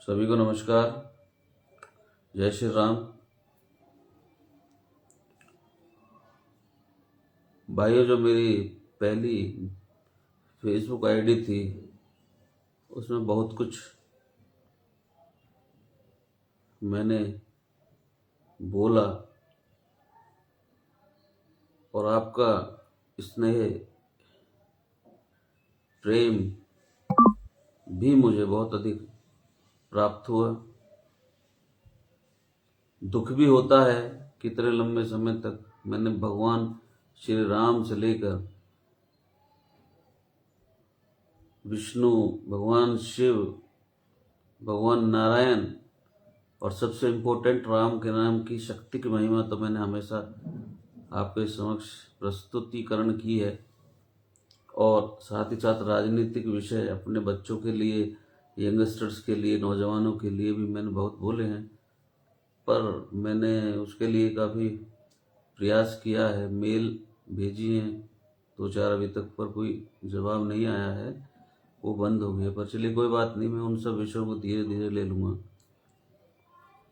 सभी को नमस्कार। जय श्री राम। भाइयों, जो मेरी पहली फेसबुक आईडी थी उसमें बहुत कुछ मैंने बोला और आपका स्नेह प्रेम भी मुझे बहुत अधिक प्राप्त हुआ। दुख भी होता है कि इतने लंबे समय तक मैंने भगवान श्री राम से लेकर विष्णु, भगवान शिव, भगवान नारायण और सबसे इम्पोर्टेंट राम के नाम की शक्ति की महिमा तो मैंने हमेशा आपके समक्ष प्रस्तुतिकरण की है। और साथ ही साथ राजनीतिक विषय अपने बच्चों के लिए, यंगस्टर्स के लिए, नौजवानों के लिए भी मैंने बहुत बोले हैं, पर मैंने उसके लिए काफ़ी प्रयास किया है, मेल भेजी हैं 2-4 अभी तक, पर कोई जवाब नहीं आया है, वो बंद हो गया। पर चलिए कोई बात नहीं, मैं उन सब विषयों को धीरे धीरे ले लूँगा।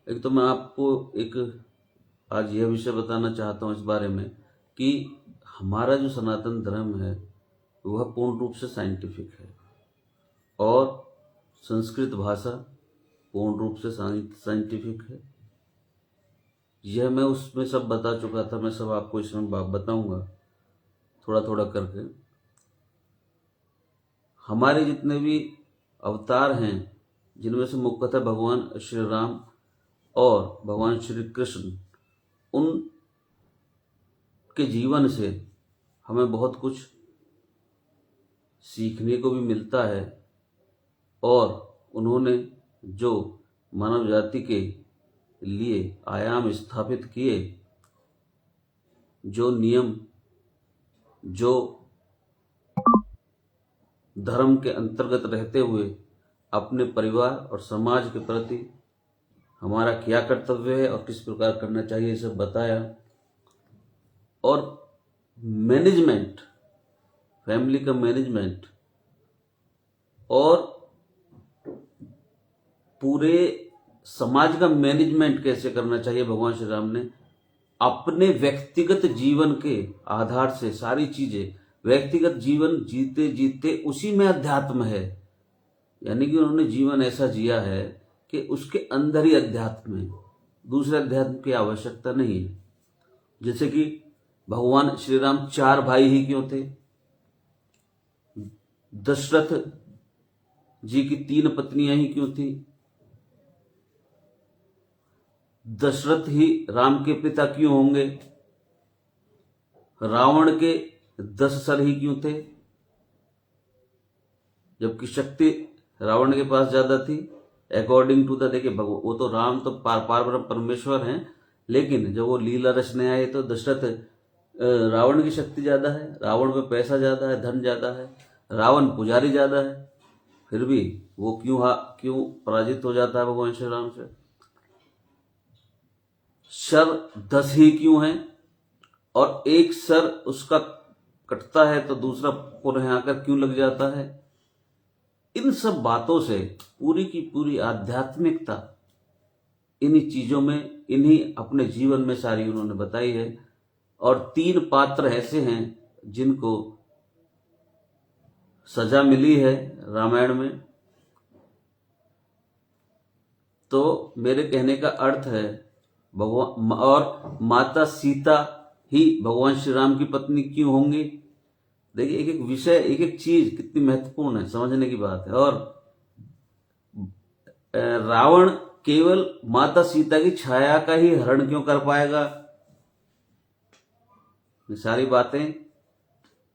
एक तो मैं आपको एक आज यह विषय बताना चाहता हूँ इस बारे में कि हमारा जो सनातन धर्म है वह पूर्ण रूप से साइंटिफिक है और संस्कृत भाषा पूर्ण रूप से साइंटिफिक है। यह मैं उसमें सब बता चुका था, मैं सब आपको इसमें बताऊंगा थोड़ा थोड़ा करके। हमारे जितने भी अवतार हैं, जिनमें से मुख्यतः भगवान श्री राम और भगवान श्री कृष्ण, उन के जीवन से हमें बहुत कुछ सीखने को भी मिलता है। और उन्होंने जो मानव जाति के लिए आयाम स्थापित किए, जो नियम, जो धर्म के अंतर्गत रहते हुए अपने परिवार और समाज के प्रति हमारा क्या कर्तव्य है और किस प्रकार करना चाहिए, सब बताया। और मैनेजमेंट, फैमिली का मैनेजमेंट और पूरे समाज का मैनेजमेंट कैसे करना चाहिए, भगवान श्री राम ने अपने व्यक्तिगत जीवन के आधार से सारी चीजें, व्यक्तिगत जीवन जीते जीते उसी में अध्यात्म है। यानी कि उन्होंने जीवन ऐसा जिया है कि उसके अंदर ही अध्यात्म है, दूसरे अध्यात्म की आवश्यकता नहीं है। जैसे कि भगवान श्री राम 4 भाई ही क्यों थे? दशरथ जी की 3 पत्नियां ही क्यों थी? दशरथ ही राम के पिता क्यों होंगे? रावण के 10 सर ही क्यों थे, जबकि शक्ति रावण के पास ज्यादा थी? अकॉर्डिंग टू द, देखिए वो तो राम तो पार परमेश्वर हैं, लेकिन जब वो लीला रचने आए तो दशरथ, रावण की शक्ति ज्यादा है, रावण पे पैसा ज्यादा है, धन ज्यादा है, रावण पुजारी ज्यादा है, फिर भी वो क्यों पराजित हो जाता है भगवान श्री राम से? सर 10 ही क्यों है? और एक सर उसका कटता है तो दूसरा पुनः आकर क्यों लग जाता है? इन सब बातों से पूरी की पूरी आध्यात्मिकता इन्हीं चीजों में, इन्हीं अपने जीवन में सारी उन्होंने बताई है। और 3 पात्र ऐसे हैं जिनको सजा मिली है रामायण में। तो मेरे कहने का अर्थ है, भगवान और माता सीता ही भगवान श्री राम की पत्नी क्यों होंगी? देखिए एक एक विषय, एक एक चीज कितनी महत्वपूर्ण है, समझने की बात है। और रावण केवल माता सीता की छाया का ही हरण क्यों कर पाएगा? ये सारी बातें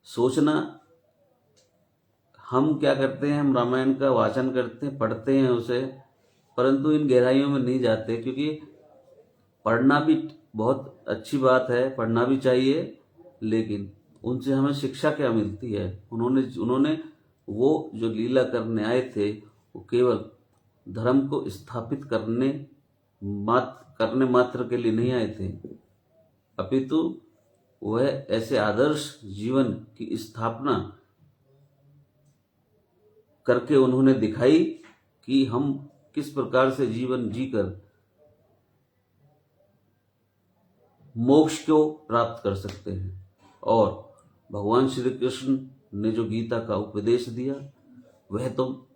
सोचना। हम क्या करते हैं, हम रामायण का वाचन करते हैं, पढ़ते हैं उसे, परंतु इन गहराइयों में नहीं जाते, क्योंकि पढ़ना भी बहुत अच्छी बात है, पढ़ना भी चाहिए, लेकिन उनसे हमें शिक्षा क्या मिलती है? उन्होंने वो जो लीला करने आए थे वो केवल धर्म को स्थापित करने मात्र के लिए नहीं आए थे, अपितु वह ऐसे आदर्श जीवन की स्थापना करके उन्होंने दिखाई कि हम किस प्रकार से जीवन जीकर मोक्ष को प्राप्त कर सकते हैं। और भगवान श्री कृष्ण ने जो गीता का उपदेश दिया वह तो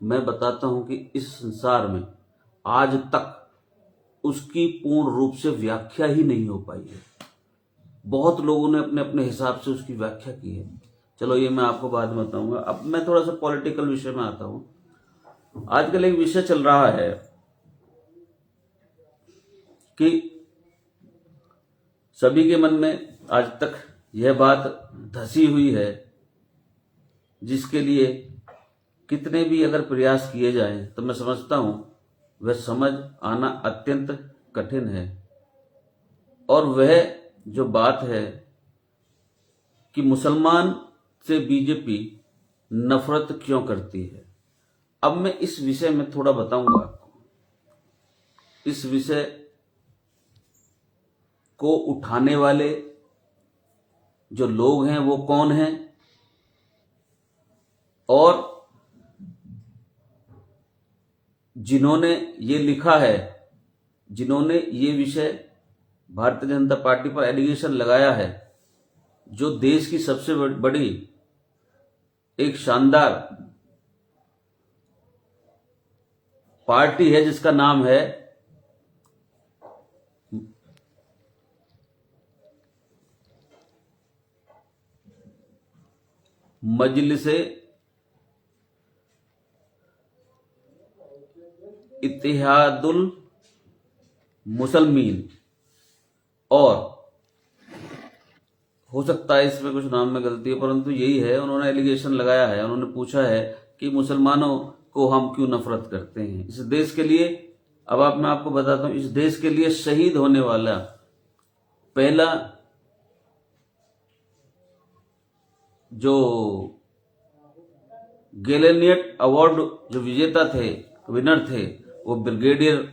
मैं बताता हूं कि इस संसार में आज तक उसकी पूर्ण रूप से व्याख्या ही नहीं हो पाई है। बहुत लोगों ने अपने अपने हिसाब से उसकी व्याख्या की है। चलो ये मैं आपको बाद में बताऊंगा। अब मैं थोड़ा सा पॉलिटिकल विषय में आता हूं। आजकल एक विषय चल रहा है कि सभी के मन में आज तक यह बात धसी हुई है, जिसके लिए कितने भी अगर प्रयास किए जाएं तो मैं समझता हूं वह समझ आना अत्यंत कठिन है। और वह जो बात है कि मुसलमान से बीजेपी नफरत क्यों करती है। अब मैं इस विषय में थोड़ा बताऊंगा आपको। इस विषय को उठाने वाले जो लोग हैं वो कौन हैं, और जिन्होंने ये लिखा है, जिन्होंने ये विषय भारतीय जनता पार्टी पर एलिगेशन लगाया है, जो देश की सबसे बड़ी एक शानदार पार्टी है जिसका नाम है मजलिसे इत्तेहादुल मुसलमीन। और हो सकता है इसमें कुछ नाम में गलती है, परंतु यही है। उन्होंने एलिगेशन लगाया है, उन्होंने पूछा है कि मुसलमानों को हम क्यों नफरत करते हैं। इस देश के लिए, अब मैं आपको बताता हूं, इस देश के लिए शहीद होने वाला पहला जो गैलेनियट अवार्ड जो विजेता थे, विनर थे, वो ब्रिगेडियर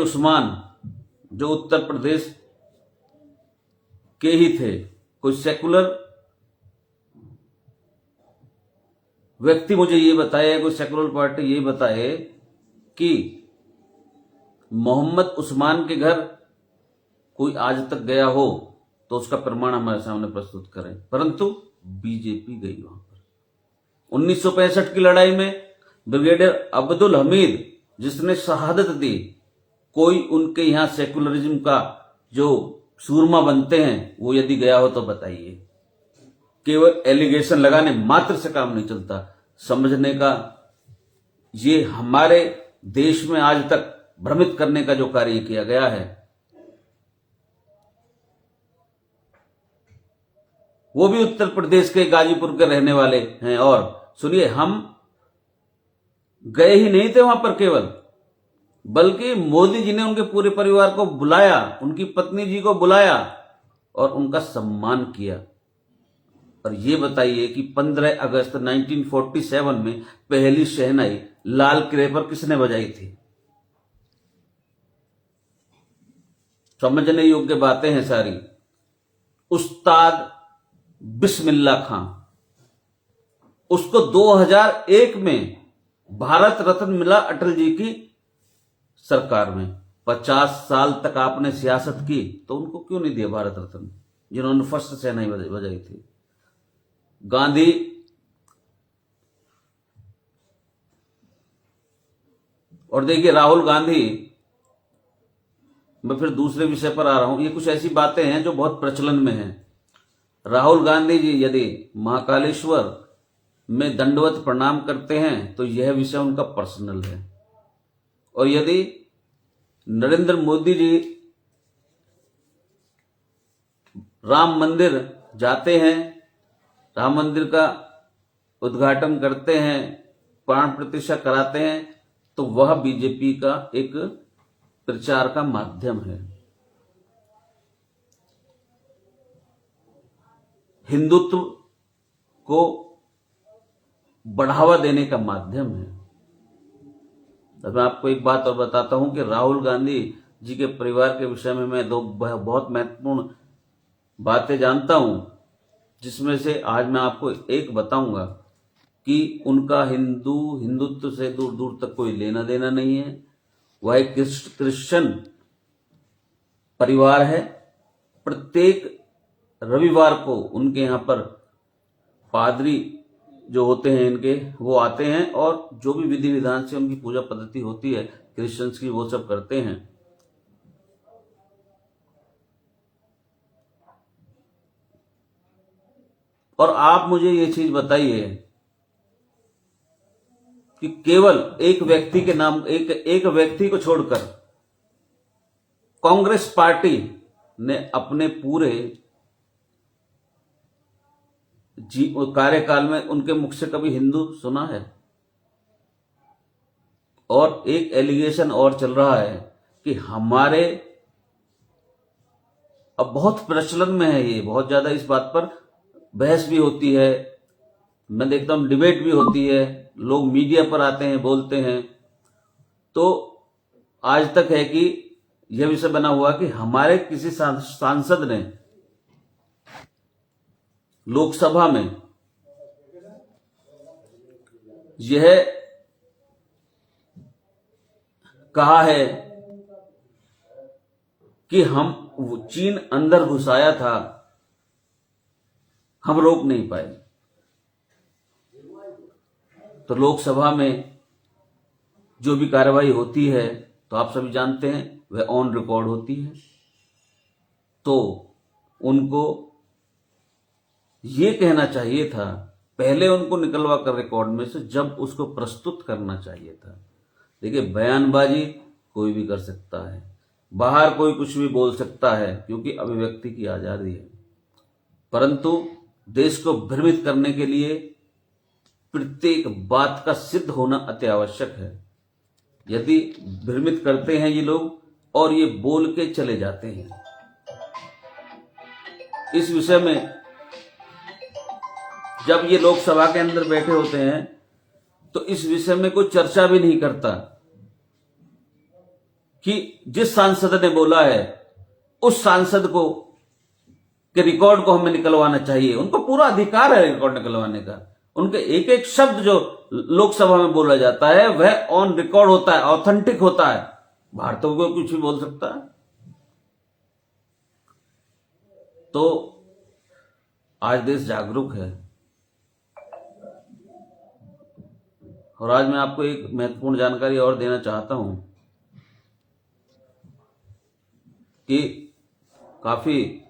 उस्मान, जो उत्तर प्रदेश के ही थे। कोई सेकुलर व्यक्ति मुझे ये बताए, कोई सेकुलर पार्टी ये बताए कि मोहम्मद उस्मान के घर कोई आज तक गया हो तो उसका प्रमाण हमारे सामने प्रस्तुत करें। परंतु बीजेपी गई वहां पर। 1965 की लड़ाई में ब्रिगेडियर अब्दुल हमीद जिसने शहादत दी, कोई उनके यहां सेकुलरिज्म का जो सूरमा बनते हैं वो यदि गया हो तो बताइए। केवल एलिगेशन लगाने मात्र से काम नहीं चलता। समझने का, ये हमारे देश में आज तक भ्रमित करने का जो कार्य किया गया है वो भी उत्तर प्रदेश के गाजीपुर के रहने वाले हैं। और सुनिए, हम गए ही नहीं थे वहां पर केवल, बल्कि मोदी जी ने उनके पूरे परिवार को बुलाया, उनकी पत्नी जी को बुलाया और उनका सम्मान किया। और ये बताइए कि 15 अगस्त 1947 में पहली शहनाई लाल किले पर किसने बजाई थी। समझने योग्य बातें हैं सारी। उस्ताद बिस्मिल्लाह खां, उसको 2001 में भारत रत्न मिला अटल जी की सरकार में। 50 साल तक आपने सियासत की तो उनको क्यों नहीं दिया भारत रत्न, जिन्होंने फर्स्ट शहनाई बजाई थी। गांधी और देखिए राहुल गांधी, मैं फिर दूसरे विषय पर आ रहा हूं। ये कुछ ऐसी बातें हैं जो बहुत प्रचलन में हैं। राहुल गांधी जी यदि महाकालेश्वर में दंडवत प्रणाम करते हैं तो यह विषय उनका पर्सनल है। और यदि नरेंद्र मोदी जी राम मंदिर जाते हैं, राम मंदिर का उद्घाटन करते हैं, प्राण प्रतिष्ठा कराते हैं, तो वह बीजेपी का एक प्रचार का माध्यम है, हिंदुत्व को बढ़ावा देने का माध्यम है। तो मैं आपको एक बात और बताता हूं कि राहुल गांधी जी के परिवार के विषय में मैं दो बहुत महत्वपूर्ण बातें जानता हूं, जिसमें से आज मैं आपको एक बताऊंगा कि उनका हिंदुत्व से दूर दूर तक कोई लेना देना नहीं है। वह एक क्रिश्चियन परिवार है। प्रत्येक रविवार को उनके यहाँ पर पादरी जो होते हैं इनके, वो आते हैं और जो भी विधि विधान से उनकी पूजा पद्धति होती है क्रिश्चियंस की, वो सब करते हैं। और आप मुझे ये चीज बताइए कि केवल एक व्यक्ति के नाम, एक व्यक्ति को छोड़कर कांग्रेस पार्टी ने अपने पूरे कार्यकाल में उनके मुख से कभी हिंदू सुना है? और एक एलिगेशन और चल रहा है कि हमारे, अब बहुत प्रचलन में है ये, बहुत ज्यादा इस बात पर बहस भी होती है, मैं देखता हूं डिबेट भी होती है, लोग मीडिया पर आते हैं, बोलते हैं। तो आज तक है कि यह विषय बना हुआ कि हमारे किसी सांसद ने लोकसभा में यह कहा है कि हम चीन अंदर घुसाया था, हम रोक नहीं पाए। तो लोकसभा में जो भी कार्रवाई होती है तो आप सभी जानते हैं वह ऑन रिकॉर्ड होती है। तो उनको ये कहना चाहिए था, पहले उनको निकलवा कर रिकॉर्ड में से जब उसको प्रस्तुत करना चाहिए था। देखिए, बयानबाजी कोई भी कर सकता है, बाहर कोई कुछ भी बोल सकता है, क्योंकि अभिव्यक्ति की आजादी है, परंतु देश को भ्रमित करने के लिए प्रत्येक बात का सिद्ध होना अति आवश्यक है। यदि भ्रमित करते हैं ये लोग और ये बोल के चले जाते हैं, इस विषय में जब ये लोकसभा के अंदर बैठे होते हैं तो इस विषय में कोई चर्चा भी नहीं करता कि जिस सांसद ने बोला है उस सांसद को के रिकॉर्ड को हमें निकलवाना चाहिए। उनको पूरा अधिकार है रिकॉर्ड निकलवाने का। उनके एक एक शब्द जो लोकसभा में बोला जाता है वह ऑन रिकॉर्ड होता है, ऑथेंटिक होता है। बाहर तो कोई कुछ भी बोल सकता है। तो आज देश जागरूक है और आज मैं आपको एक महत्वपूर्ण जानकारी और देना चाहता हूं कि काफी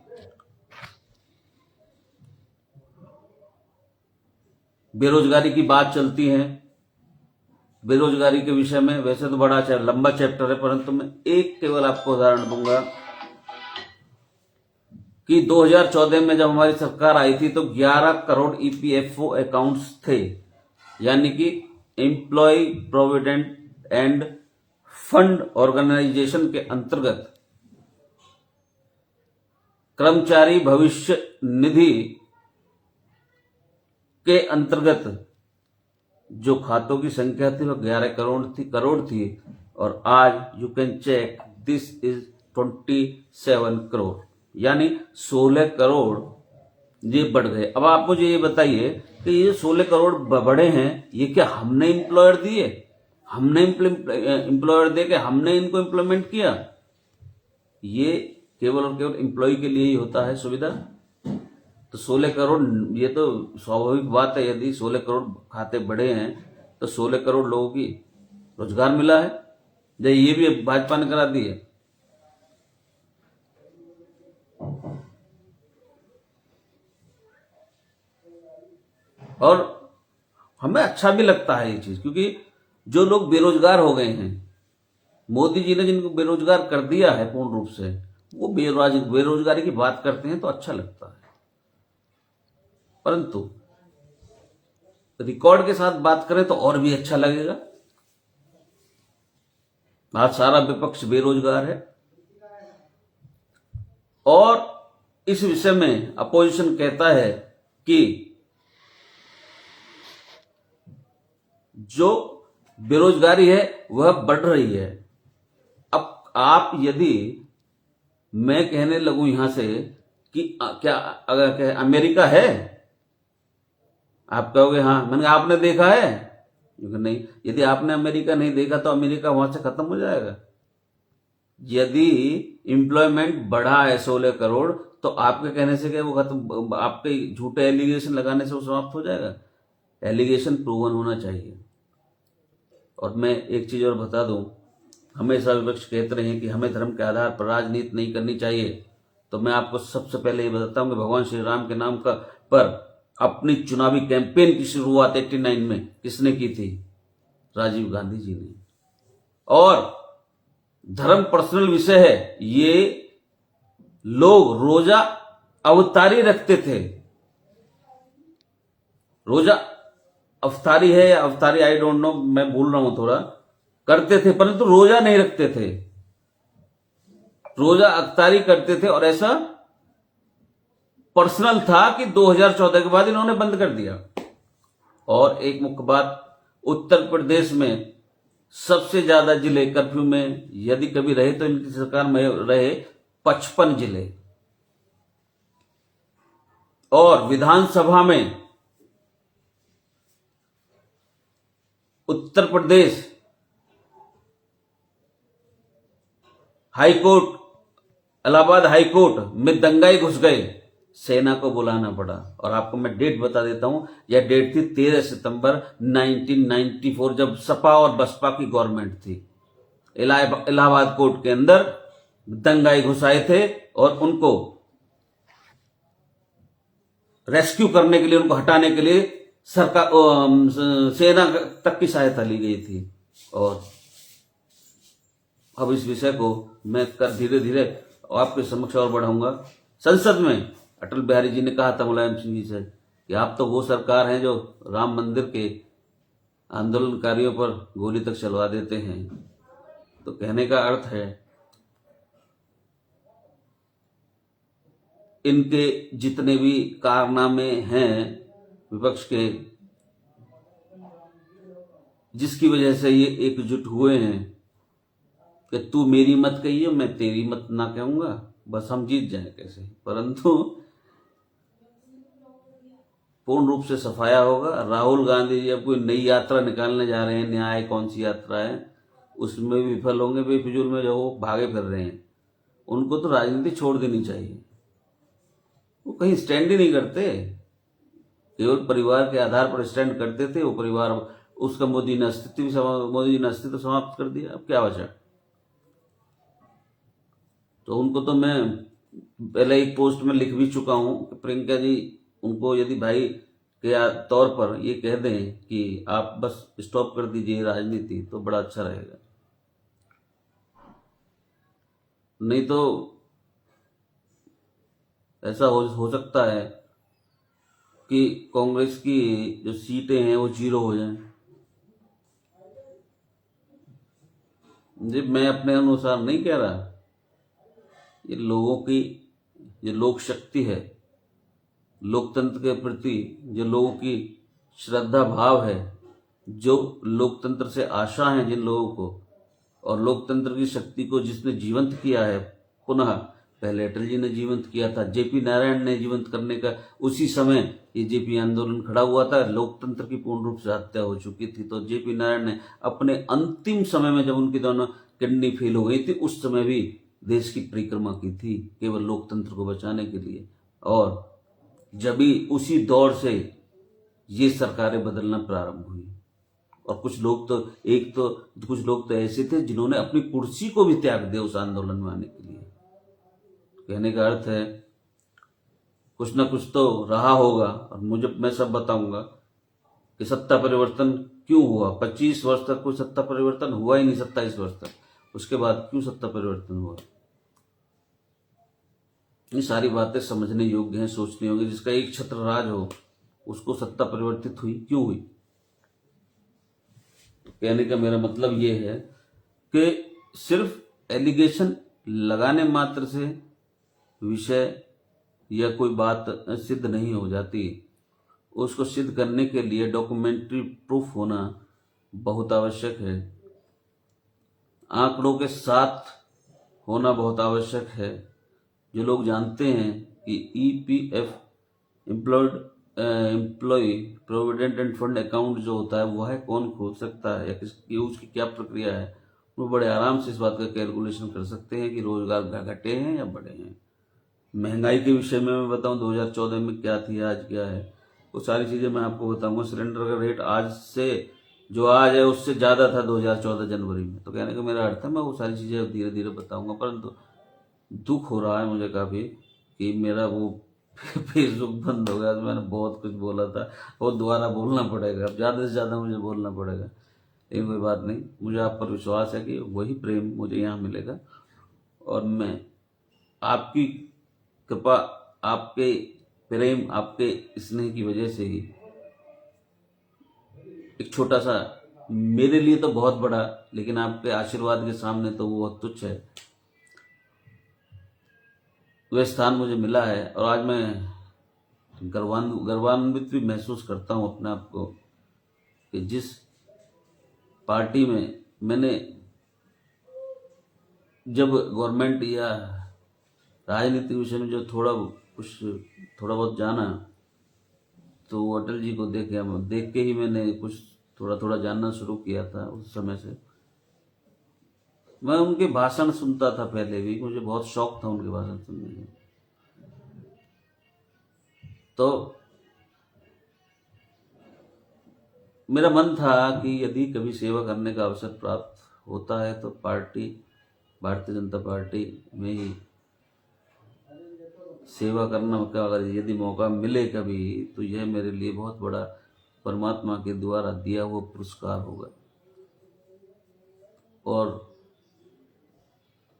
बेरोजगारी की बात चलती है। बेरोजगारी के विषय में वैसे तो बड़ा लंबा चैप्टर है, परंतु मैं एक केवल आपको उदाहरण दूंगा कि 2014 में जब हमारी सरकार आई थी तो 11 करोड़ ईपीएफओ अकाउंट्स थे, यानी कि employ provident and fund organisation के अंतर्गत कर्मचारी भविष्य निधि के अंतर्गत जो खातों की संख्या थी वह 11 करोड़ थी और आज you can check this is 27 crore, यानी 16 करोड़ ये बढ़ गए। अब आप मुझे ये बताइए कि ये 16 करोड़ बढ़े हैं, ये क्या हमने एम्प्लॉयर दिए, हमने एम्प्लॉयर दे के हमने इनको इम्प्लीमेंट किया? ये केवल और केवल एम्प्लॉय के लिए ही होता है सुविधा। तो 16 करोड़, ये तो स्वाभाविक बात है, यदि 16 करोड़ खाते बढ़े हैं तो 16 करोड़ लोगों की रोजगार मिला है। ये भी भाजपा ने करा दी है। और हमें अच्छा भी लगता है ये चीज, क्योंकि जो लोग बेरोजगार हो गए हैं, मोदी जी ने जिनको बेरोजगार कर दिया है पूर्ण रूप से, वो बेरोजगारी की बात करते हैं तो अच्छा लगता है। परंतु रिकॉर्ड के साथ बात करें तो और भी अच्छा लगेगा। आज सारा विपक्ष बेरोजगार है और इस विषय में अपोजिशन कहता है कि जो बेरोजगारी है वह बढ़ रही है। अब आप यदि मैं कहने लगूं यहां से कि क्या अगर अमेरिका है, आप कहोगे हाँ, मैंने कहा आपने देखा है, क्योंकि नहीं, यदि आपने अमेरिका नहीं देखा तो अमेरिका वहां से खत्म हो जाएगा। यदि एम्प्लॉयमेंट बढ़ा है 16 करोड़, तो आपके कहने से क्या वो खत्म, आपके झूठे एलिगेशन लगाने से वो समाप्त हो जाएगा? एलिगेशन प्रूवन होना चाहिए। और मैं एक चीज और बता दूं, हमेशा विपक्ष कहते रहे हैं कि हमें धर्म के आधार पर राजनीति नहीं करनी चाहिए, तो मैं आपको सबसे पहले ये बताता हूं कि भगवान श्री राम के नाम का पर अपनी चुनावी कैंपेन की शुरुआत 89 में किसने की थी? राजीव गांधी जी ने। और धर्म पर्सनल विषय है, ये लोग रोजा अवतारी रखते थे, रोजा अवतारी है या अवतारी आई डोंट नो, मैं भूल रहा हूं थोड़ा, करते थे, परंतु रोजा नहीं रखते थे, रोजा अवतारी करते थे। और ऐसा पर्सनल था कि 2014 के बाद इन्होंने बंद कर दिया। और एक मुख्य बात, उत्तर प्रदेश में सबसे ज्यादा जिले कर्फ्यू में यदि कभी रहे तो इनकी सरकार में रहे 55 जिले। और विधानसभा में उत्तर प्रदेश हाईकोर्ट, इलाहाबाद हाईकोर्ट में दंगाई घुस गए, सेना को बुलाना पड़ा। और आपको मैं डेट बता देता हूं, यह डेट थी 13 सितंबर 1994, जब सपा और बसपा की गवर्नमेंट थी। इलाहाबाद कोर्ट के अंदर दंगाई घुसाए थे और उनको रेस्क्यू करने के लिए, उनको हटाने के लिए सरकार सेना तक की सहायता ली गई थी। और अब इस विषय को मैं धीरे धीरे आपके समक्ष और बढ़ाऊंगा। संसद में अटल बिहारी जी ने कहा था मुलायम सिंह जी से कि आप तो वो सरकार हैं जो राम मंदिर के आंदोलनकारियों पर गोली तक चलवा देते हैं। तो कहने का अर्थ है, इनके जितने भी कारनामे हैं विपक्ष के, जिसकी वजह से ये एकजुट हुए हैं कि तू मेरी मत कहिए, मैं तेरी मत ना कहूंगा, बस हम जीत जाएं कैसे। परंतु पूर्ण रूप से सफाया होगा। राहुल गांधी जी अब कोई नई यात्रा निकालने जा रहे हैं, न्याय कौन सी यात्रा है, उसमें विफल होंगे। बेफिजूल में जो वो भागे फिर रहे हैं, उनको तो राजनीति छोड़ देनी चाहिए। वो कहीं स्टैंड ही नहीं करते, केवल परिवार के आधार पर स्टैंड करते थे। वो परिवार, उसका मोदी ने अस्तित्व समाप्त कर दिया, अब क्या बचा? तो उनको तो मैं पहले एक पोस्ट में लिख भी चुका हूं कि प्रियंका जी, उनको यदि भाई के तौर पर ये कह दें कि आप बस स्टॉप कर दीजिए राजनीति, तो बड़ा अच्छा रहेगा। नहीं तो ऐसा हो सकता है कि कांग्रेस की जो सीटें हैं वो 0 हो जाएं। जी, मैं अपने अनुसार नहीं कह रहा, ये लोगों की जो लोक शक्ति है, लोकतंत्र के प्रति जो लोगों की श्रद्धा भाव है, जो लोकतंत्र से आशा है जिन लोगों को, और लोकतंत्र की शक्ति को जिसने जीवंत किया है, पुनः पहले अटल जी ने जीवंत किया था, जेपी नारायण ने जीवंत करने का, उसी समय ये जेपी आंदोलन खड़ा हुआ था। लोकतंत्र की पूर्ण रूप से हत्या हो चुकी थी, तो जेपी नारायण ने अपने अंतिम समय में, जब उनकी दोनों किडनी फेल हो गई थी, उस समय भी देश की परिक्रमा की थी केवल लोकतंत्र को बचाने के लिए। और जब भी उसी दौर से ये सरकारें बदलना प्रारंभ हुई। और कुछ लोग तो ऐसे थे जिन्होंने अपनी कुर्सी को भी त्याग दिया उस आंदोलन में आने के लिए। कहने का अर्थ है, कुछ ना कुछ तो रहा होगा। और मैं सब बताऊंगा कि सत्ता परिवर्तन क्यों हुआ। 25 वर्ष तक कोई सत्ता परिवर्तन हुआ ही नहीं, 27 वर्ष तक, उसके बाद क्यों सत्ता परिवर्तन हुआ। ये सारी बातें समझने योग्य हैं, सोचने योग्य। जिसका एक छत्र राज हो, उसको सत्ता परिवर्तित हुई क्यों हुई। कहने का मेरा मतलब ये है कि सिर्फ एलिगेशन लगाने मात्र से विषय या कोई बात सिद्ध नहीं हो जाती। उसको सिद्ध करने के लिए डॉक्यूमेंट्री प्रूफ होना बहुत आवश्यक है। आंकड़ों के साथ होना बहुत आवश्यक है। जो लोग जानते हैं कि EPF employ provident and fund account जो होता है वह कौन खोल सकता है या किसकी उसकी क्या प्रक्रिया है, वो बड़े आराम से इस बात का कैलकुलेशन कर सकते हैं कि रोजगार घटे हैं या बढ़े हैं। महंगाई के विषय में मैं बताऊं 2014 में क्या थी, आज क्या है, वो सारी चीज़ें मैं आपको बताऊंगा। सिलेंडर का रेट आज से जो आज है उससे ज़्यादा था 2014 जनवरी में। तो कहने का मेरा अर्थ है मैं वो सारी चीज़ें धीरे धीरे बताऊंगा। परंतु दुख हो रहा है मुझे काफ़ी कि मेरा वो फेसबुक बंद हो गया। तो मैंने बहुत कुछ बोला था और दोबारा बोलना पड़ेगा, अब ज़्यादा से ज़्यादा मुझे बोलना पड़ेगा, लेकिन कोई बात नहीं। मुझे आप पर विश्वास है कि वही प्रेम मुझे यहाँ मिलेगा और मैं आपकी कृपा, आपके प्रेम, आपके स्नेह की वजह से ही एक छोटा सा, मेरे लिए तो बहुत बड़ा, लेकिन आपके आशीर्वाद के सामने तो वो बहुत तुच्छ है, वह स्थान मुझे मिला है। और आज मैं गर्वान्वित भी महसूस करता हूँ अपने आप को कि जिस पार्टी में मैंने जब गवर्नमेंट या राजनीतिक विषय में जो थोड़ा बहुत जाना, तो अटल जी को देख के ही मैंने कुछ थोड़ा थोड़ा जानना शुरू किया था। उस समय से मैं उनके भाषण सुनता था, पहले भी मुझे बहुत शौक था उनके भाषण सुनने का। तो मेरा मन था कि यदि कभी सेवा करने का अवसर प्राप्त होता है तो भारतीय जनता पार्टी में ही सेवा करना का अगर यदि मौका मिले कभी, तो यह मेरे लिए बहुत बड़ा परमात्मा के द्वारा दिया हुआ पुरस्कार होगा। और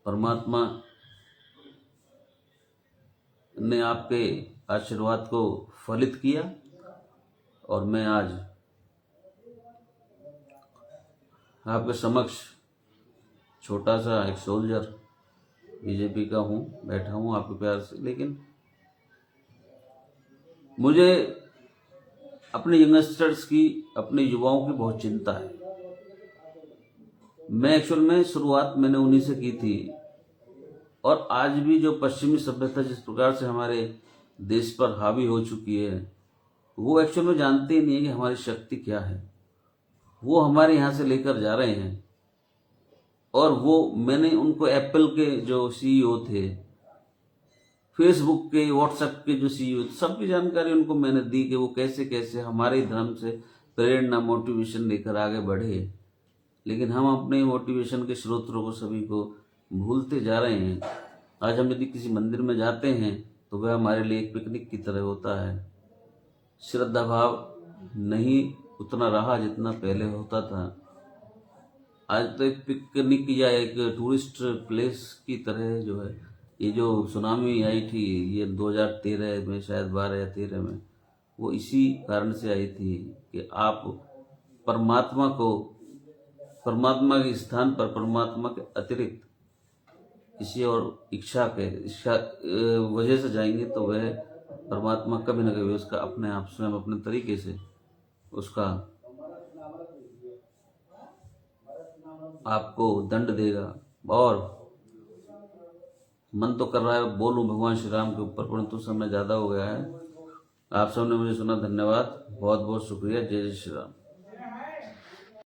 परमात्मा ने आपके आशीर्वाद को फलित किया और मैं आज आपके समक्ष छोटा सा एक सोल्जर बीजेपी का हूँ, बैठा हूँ आपके प्यार से। लेकिन मुझे अपने यंगस्टर्स की, अपने युवाओं की बहुत चिंता है। मैं एक्चुअल में शुरुआत मैंने उन्हीं से की थी। और आज भी जो पश्चिमी सभ्यता जिस प्रकार से हमारे देश पर हावी हो चुकी है, वो एक्चुअल में जानते ही नहीं है कि हमारी शक्ति क्या है। वो हमारे यहाँ से लेकर जा रहे हैं। और वो मैंने उनको एप्पल के जो CEO थे, फेसबुक के, व्हाट्सएप के जो CEO थे, सबकी जानकारी उनको मैंने दी कि वो कैसे कैसे हमारे धर्म से प्रेरणा, मोटिवेशन लेकर आगे बढ़े। लेकिन हम अपने मोटिवेशन के स्रोतों को सभी को भूलते जा रहे हैं। आज हम यदि किसी मंदिर में जाते हैं तो वह हमारे लिए एक पिकनिक की तरह होता है। श्रद्धा भाव नहीं उतना रहा जितना पहले होता था। आज तो एक पिकनिक या एक टूरिस्ट प्लेस की तरह जो है, ये जो सुनामी आई थी ये 2013 में, शायद 12 या 13 में, वो इसी कारण से आई थी कि आप परमात्मा के स्थान पर, परमात्मा के अतिरिक्त किसी और इच्छा वजह से जाएंगे तो वह परमात्मा कभी न कभी उसका अपने आप स्वयं अपने तरीके से उसका आपको दंड देगा। और मन तो कर रहा है बोलूं भगवान श्री राम के ऊपर, परंतु समय ज़्यादा हो गया है। आप सबने मुझे सुना, धन्यवाद, बहुत बहुत शुक्रिया। जय जय श्री राम।